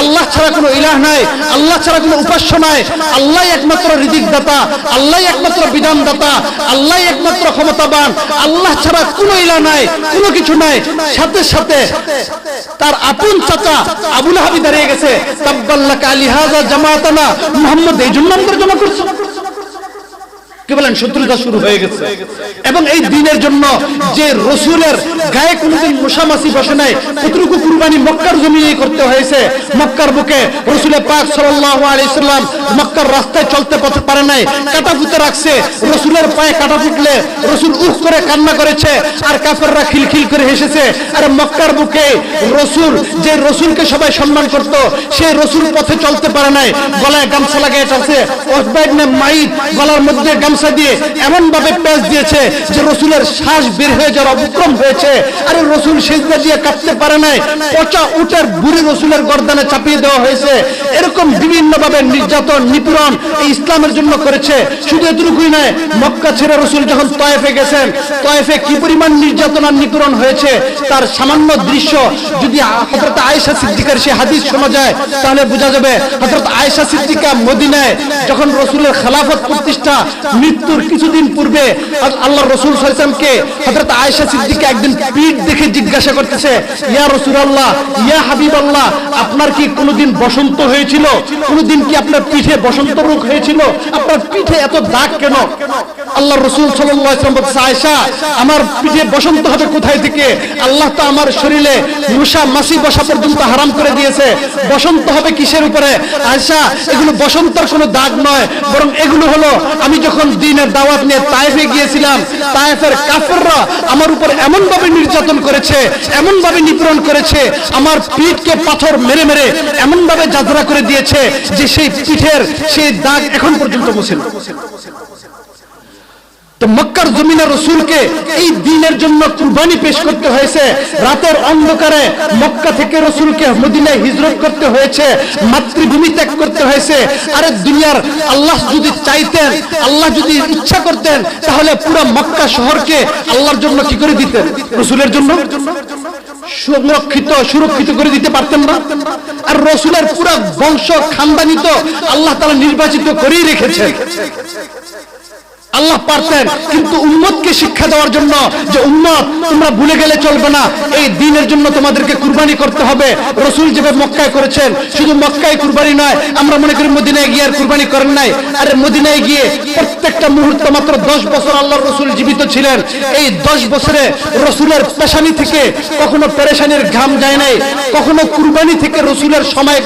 আল্লাহ ছাড়া কোনো ইলাহ নাই, আল্লাহ ছাড়া কোনো উপাস্য নাই, আল্লাহই একমাত্র রিজিক দাতা, আল্লাহই একমাত্র বিধান দাতা, আল্লাহই একমাত্র ক্ষমতাবান, আল্লাহ ছাড়া কোনো ইলাহ নাই, কোনো কিছু নাই। সাথে সাথে তার আপন চাচা আবু লাহাব দাঁড়িয়ে গেছে, তাব্বাল্লাকা লিহাযা জামাতানা, মুহাম্মদ এই জন্য আমাদের জমা করছে। কি বলেন? শত্রুতা শুরু হয়ে গেছে। এবং এই দিনের জন্য যে রসুলের গায়ে কোনদিন মশামাছি বসে নাই, কতটুকু কুরবানি মক্কার জমিনে করতে হয়েছে। মক্কার বুকে রসুল পাক সাল্লাল্লাহু আলাইহি সাল্লাম মক্কার রাস্তায় চলতে পারে নাই, কাটা ফুটে রাখছে। রসুলের পায়ে কাটা ফুটলে রসুল উফ করে কান্না করেছে, আর কাফেররা খিলখিল করে হেসেছে। আর মক্কার বুকে রসুল, যে রসুলকে সবাই সম্মান করত, সেই রসুল পথে চলতে পারে নাই, গলায় গামছা লাগিয়ে আছে। উতবা ইবনে মাইদ গলার মধ্যে গামছা দিয়ে এমন ভাবে পেঁচ দিয়েছে যে রসুলের শ্বাস বের হয়ে যাওয়ার উপক্রম হয়েছে। আরে রসুল সিজদা দিয়ে কাঁপতে পারে নাই, পচা উটের বুড়ি রসুলের গর্দানে চাপিয়ে দেওয়া হয়েছে। এরকম বিভিন্ন ভাবে নির্যাতন নিপীড়ন এই ইসলামের জন্য করেছে। শুধু এতটুকুই নয়, মক্কা ছেড়ে রসুল যখন তয়েফে গেছেন, তয়েফে কি পরিমাণ নির্যাতন আর নিপীড়ন হয়েছে তার সামান্য দৃশ্য যদি হযরত আয়েশা সিদ্দিকার সে হাদিস শোনা যায় তাহলে বোঝা যাবে। হযরত আয়েশা সিদ্দিকা মদিনায় যখন রসুলের খেলাফত প্রতিষ্ঠা, মৃত্যুর কিছুদিন পূর্বে আল্লাহর রাসূল সাল্লাল্লাহু আলাইহি ওয়াসাল্লামকে হযরত আয়েশা সিদ্দিকা একদিন পিঠ দেখে জিজ্ঞাসা করতেছে, ইয়া রাসূলুল্লাহ, ইয়া হাবিবাল্লাহ, আপনার কি কোনোদিন বসন্ত হয়েছিল? কোনোদিন কি আপনার পিঠে বসন্ত রোগ হয়েছিল? আপনার পিঠে এত দাগ কেন? আল্লাহর রাসূল সাল্লাল্লাহু আলাইহি ওয়াসাল্লাম বলতেছে, আয়েশা, আমার পিঠে বসন্ত হবে কোথায় থেকে? আল্লাহ তো আমার শরীরে মশা মাছি বসা পর্যন্ত হারাম করে দিয়েছে। বসন্ত হবে কিসের উপরে? আয়েশা, এগুলো বসন্তের কোনো দাগ নয়, বরং এগুলো হলো আমি যখন দ্বীনের দাওয়াত নিয়ে তায়েফে গিয়েছিলাম, তায়েফের কাফেররা আমার উপর এমন ভাবে নির্যাতন করেছে, এমন ভাবে নিপীড়ন করেছে, আমার পিঠকে পাথর মেরে মেরে এমন ভাবে জাজরা করে দিয়েছে যে সেই পিঠের সেই দাগ এখন পর্যন্ত মুছে না। তো মক্কার জমিনে রসুলকে এই দ্বীনের জন্য কুরবানি পেশ করতে হয়েছে। রাতের অন্ধকারে মক্কা থেকে রসুলকে মদিনায় হিজরত করতে হয়েছে, মাতৃভূমি ত্যাগ করতে হয়েছে। আরে দুনিয়ার আল্লাহ যদি চাইতেন, আল্লাহ যদি ইচ্ছা করতেন, তাহলে পুরো মক্কা শহরকে আল্লাহর জন্য কি করে দিতেন? রসুলের জন্য সুরক্ষিত করে দিতে পারতেন না? আর রসুলের পুরো বংশ খানদানি তো আল্লাহ তাআলা নির্বাচিত করেই রেখেছেন। আল্লাহ পারতেন, কিন্তু উম্মতকে শিক্ষা দেওয়ার জন্য যে উম্মত তোমরা ভুলে গেলে চলবে না, এই দ্বীনের জন্য তোমাদেরকে কুরবানি করতে হবে। রাসূল যেভাবে মক্কায় করেছেন, শুধু মক্কায় কুরবানি নয়, আমরা মনে করি মদিনায় গিয়ে আর কুরবানি করেন নাই। আরে মদিনায় গিয়ে প্রত্যেকটা মুহূর্ত, মাত্র 10 বছর আল্লাহর রাসূল জীবিত ছিলেন। এই 10 বছরে রাসূলের পেশানি থেকে কখনো পেরেশানির ঘাম যায় নাই, কখনো কুরবানি থেকে রাসূলের সময়